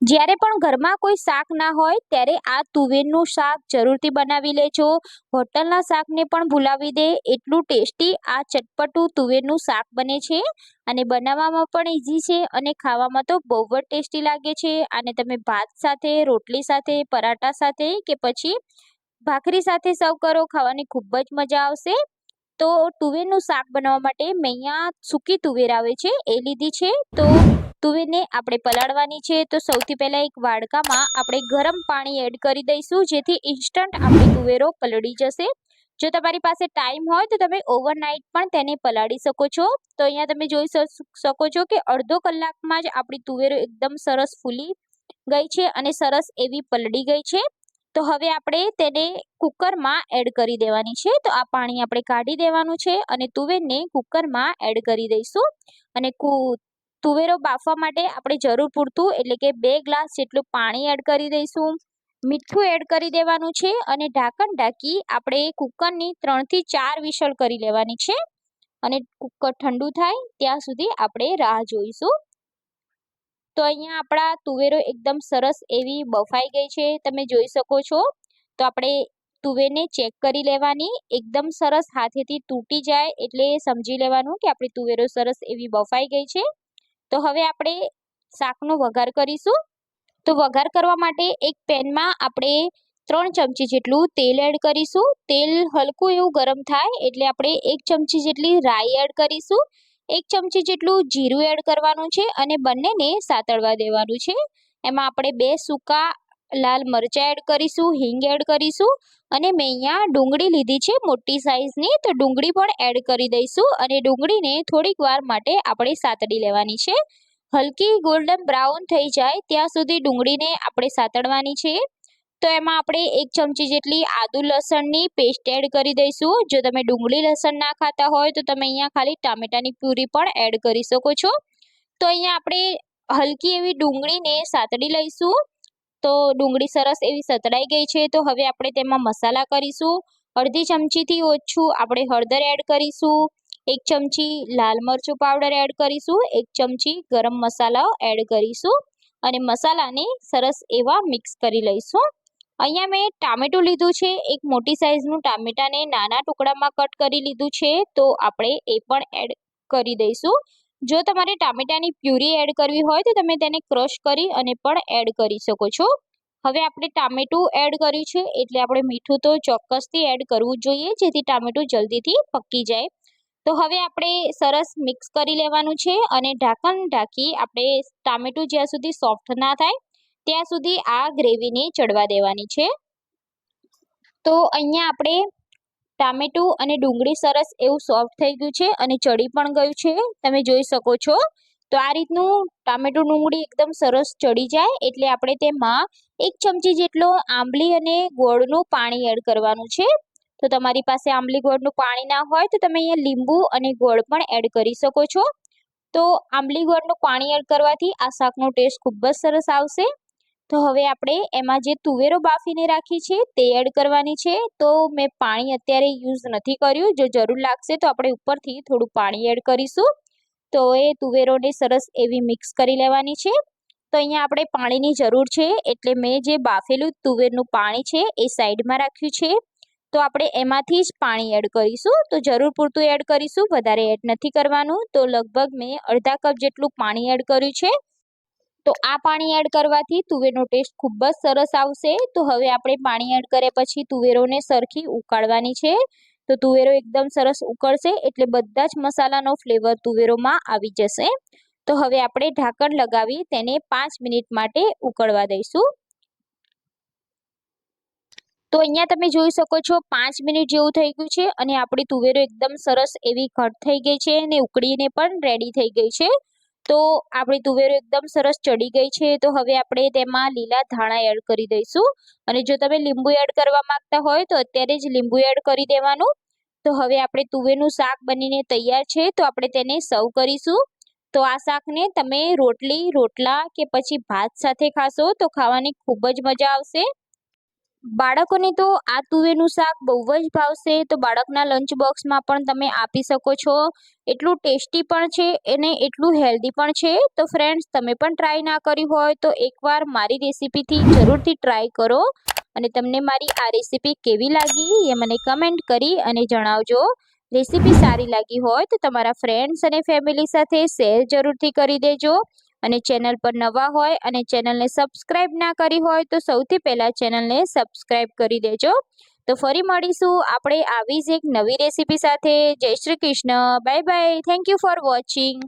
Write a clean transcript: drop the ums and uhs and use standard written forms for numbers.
જ્યારે પણ ઘરમાં કોઈ શાક ના હોય ત્યારે આ તુવેરનું શાક જરૂરથી બનાવી લેજો. હોટલના શાકને પણ ભૂલાવી દે એટલું ટેસ્ટી આ ચટપટું તુવેરનું શાક બને છે અને બનાવવામાં પણ ઈઝી છે અને ખાવામાં તો બહુ જ ટેસ્ટી લાગે છે. અને તમે ભાત સાથે, રોટલી સાથે, પરાઠા સાથે કે પછી ભાખરી સાથે સર્વ કરો, ખાવાની ખૂબ જ મજા આવશે. તો તુવેરનું શાક બનાવવા માટે મેં અહીંયા સૂકી તુવેર આવે છે એ લીધી છે. તો તુવેરને આપણે પલાળવાની છે. તો સૌથી પહેલાં એક વાડકામાં આપણે ગરમ પાણી એડ કરી દઈશું, જેથી ઇન્સ્ટન્ટ આપણી તુવેરો પલળી જશે. જો તમારી પાસે ટાઈમ હોય તો તમે ઓવરનાઈટ પણ તેને પલાળી શકો છો. તો અહીંયા તમે જોઈ શકો છો કે અડધો કલાકમાં જ આપણી તુવેરો એકદમ સરસ ફૂલી ગઈ છે અને સરસ એવી પલળી ગઈ છે. તો હવે આપણે તેને કુકરમાં એડ કરી દેવાની છે. તો આ પાણી આપણે કાઢી દેવાનું છે અને તુવેરને કુકરમાં એડ કરી દઈશું. અને તુવેરો બાફવા માટે આપણે જરૂર પૂરતું એટલે કે 2 ગ્લાસ જેટલું પાણી એડ કરી દઈશું. મીઠું એડ કરી દેવાનું છે અને ઢાંકણ ઢાંકી આપણે કુકરની 3 થી 4 વિસલ કરી લેવાની છે અને કુકર ઠંડુ થાય ત્યાં સુધી આપણે રાહ જોઈશું. તો અહીંયા આપણા તુવેરો એકદમ સરસ એવી બફાઈ ગઈ છે, તમે જોઈ શકો છો. તો આપણે તુવેરને ચેક કરી લેવાની, એકદમ સરસ હાથેથી તૂટી જાય એટલે સમજી લેવાનું કે આપણી તુવેરો સરસ એવી બફાઈ ગઈ છે. તો હવે આપણે શાકનો વઘાર કરીશું. તો વઘાર કરવા માટે એક પેનમાં આપણે 3 ચમચી જેટલું તેલ એડ કરીશું. તેલ હલકું એવું ગરમ થાય એટલે આપણે 1 ચમચી જેટલી રાઈ એડ કરીશું. 1 ચમચી જેટલું જીરું એડ કરવાનું છે અને બંનેને સાતળવા દેવાનું છે. એમાં આપણે 2 સૂકા લાલ મરચાં એડ કરીશું, હિંગ એડ કરીશું અને મેં અહીંયા ડુંગળી લીધી છે મોટી સાઈઝની. તો ડુંગળી પણ એડ કરી દઈશું અને ડુંગળીને થોડીક વાર માટે આપણે સાતળી લેવાની છે. હલકી ગોલ્ડન બ્રાઉન થઈ જાય ત્યાં સુધી ડુંગળીને આપણે સાતળવાની છે. તો એમાં આપણે 1 ચમચી જેટલી આદુ લસણની પેસ્ટ એડ કરી દઈશું. જો તમે ડુંગળી લસણ ના ખાતા હોય તો તમે અહીંયા ખાલી ટામેટાની પ્યુરી પણ એડ કરી શકો છો. તો અહીંયા આપણે હલકી એવી ડુંગળીને સાતળી લઈશું. તો ડુંગળી સરસ એવી સતળાઈ ગઈ છે. તો હવે આપણે તેમાં મસાલા કરીશું. અડધી ચમચીથી ઓછું આપણે હળદર એડ કરીશું. 1 ચમચી લાલ મરચું પાવડર એડ કરીશું. 1 ચમચી ગરમ મસાલા એડ કરીશું અને મસાલાને સરસ એવા મિક્સ કરી લઈશું. અહીંયા મેં ટામેટું લીધું છે, એક મોટી સાઈઝનું ટામેટાને નાના ટુકડામાં કટ કરી લીધું છે. તો આપણે એ પણ એડ કરી દઈશું. જો તમારે ટામેટાની પ્યુરી એડ કરવી હોય તો તમે તેને ક્રશ કરી અને પણ એડ કરી શકો છો. હવે આપણે ટામેટું એડ કર્યું છે એટલે આપણે મીઠું તો ચોક્કસથી એડ કરવું જોઈએ, જેથી ટામેટું જલ્દીથી પકી જાય. તો હવે આપણે સરસ મિક્સ કરી લેવાનું છે અને ઢાંકણ ઢાંકી આપણે ટામેટું જ્યાં સુધી સોફ્ટ ના થાય ત્યાં સુધી આ ગ્રેવીને ચડવા દેવાની છે. તો અહીંયા આપણે ટામેટું અને ડુંગળી સરસ એવું સોફ્ટ થઈ ગયું છે અને ચડી પણ ગયું છે, તમે જોઈ શકો છો. તો આ રીતનું ટામેટું ડુંગળી એકદમ સરસ ચડી જાય એટલે આપણે તેમાં 1 ચમચી જેટલો આંબલી અને ગોળનું પાણી એડ કરવાનું છે. તો તમારી પાસે આંબલી ગોળનું પાણી ના હોય તો તમે અહીંયા લીંબુ અને ગોળ પણ એડ કરી શકો છો. તો આંબલી ગોળનું પાણી એડ કરવાથી આ શાકનો ટેસ્ટ ખૂબ જ સરસ આવશે. તો હવે આપણે એમાં જે તુવેરો બાફીને રાખી છે તે એડ કરવાની છે. તો મેં પાણી અત્યારે યુઝ નથી કર્યું, જો જરૂર લાગશે તો આપણે ઉપરથી થોડું પાણી એડ કરીશું. તો એ તુવેરોને સરસ એવી મિક્સ કરી લેવાની છે. તો અહીંયા આપણે પાણીની જરૂર છે એટલે મેં જે બાફેલું તુવેરનું પાણી છે એ સાઈડમાં રાખ્યું છે. તો આપણે એમાંથી જ પાણી એડ કરીશું. તો જરૂર પૂરતું એડ કરીશું, વધારે એડ નથી કરવાનું. તો લગભગ મેં અડધા કપ જેટલું પાણી એડ કર્યું છે. તો આ પાણી એડ કરવાથી તુવેરનો ટેસ્ટ ખૂબ જ સરસ આવશે. તો હવે આપણે પાણી એડ કર્યા પછી તુવેરોને સરખી ઉકાળવાની છે. તો તુવેરો એકદમ સરસ ઉકળશે એટલે બધા જ મસાલાનો ફ્લેવર તુવેરોમાં આવી જશે. તો હવે આપણે ઢાંકણ લગાવી તેને 5 મિનિટ માટે ઉકળવા દઈશું. તો અહીંયા તમે જોઈ શકો છો 5 મિનિટ જેવું થઈ ગયું છે અને આપણી તુવેરો એકદમ સરસ એવી ઘટ થઈ ગઈ છે અને ઉકળીને પણ રેડી થઈ ગઈ છે. તો આપણી તુવેરો એકદમ સરસ ચડી ગઈ છે. તો હવે આપણે તેમાં લીલા ધાણા એડ કરી દઈશું અને જો તમે લીંબુ એડ કરવા માંગતા હોય તો અત્યારે જ લીંબુ એડ કરી દેવાનું. તો હવે આપણે તુવેરનું શાક બનીને તૈયાર છે. તો આપણે તેને સર્વ કરીશું. તો આ શાકને તમે રોટલી, રોટલા કે પછી ભાત સાથે ખાશો તો ખાવાની ખૂબ જ મજા આવશે. બાળકોને તો આ તુવેરનું શાક બહુ જ ભાવશે, તો બાળકના લંચ બોક્સમાં પણ તમે આપી શકો છો. એટલું ટેસ્ટી પણ છે અને એટલું હેલ્ધી પણ છે. તો ફ્રેન્ડ્સ, તમે પણ ટ્રાય ના કરી હોય તો એકવાર મારી રેસીપીથી જરૂરથી ટ્રાય કરો અને તમને મારી આ રેસીપી કેવી લાગી એ મને કમેન્ટ કરી અને જણાવજો. રેસીપી સારી લાગી હોય તો તમારા ફ્રેન્ડ્સ અને ફેમિલી સાથે શેર જરૂરથી કરી દેજો. અને ચેનલ પર નવા હોય અને ચેનલને સબસ્ક્રાઇબ ના કરી હોય તો સૌથી પહેલાં ચેનલને સબસ્ક્રાઇબ કરી દેજો. તો ફરી મળીશું આપણે આવી જ એક નવી રેસીપી સાથે. જય Shri Krishna. Bye bye. Thank you for watching.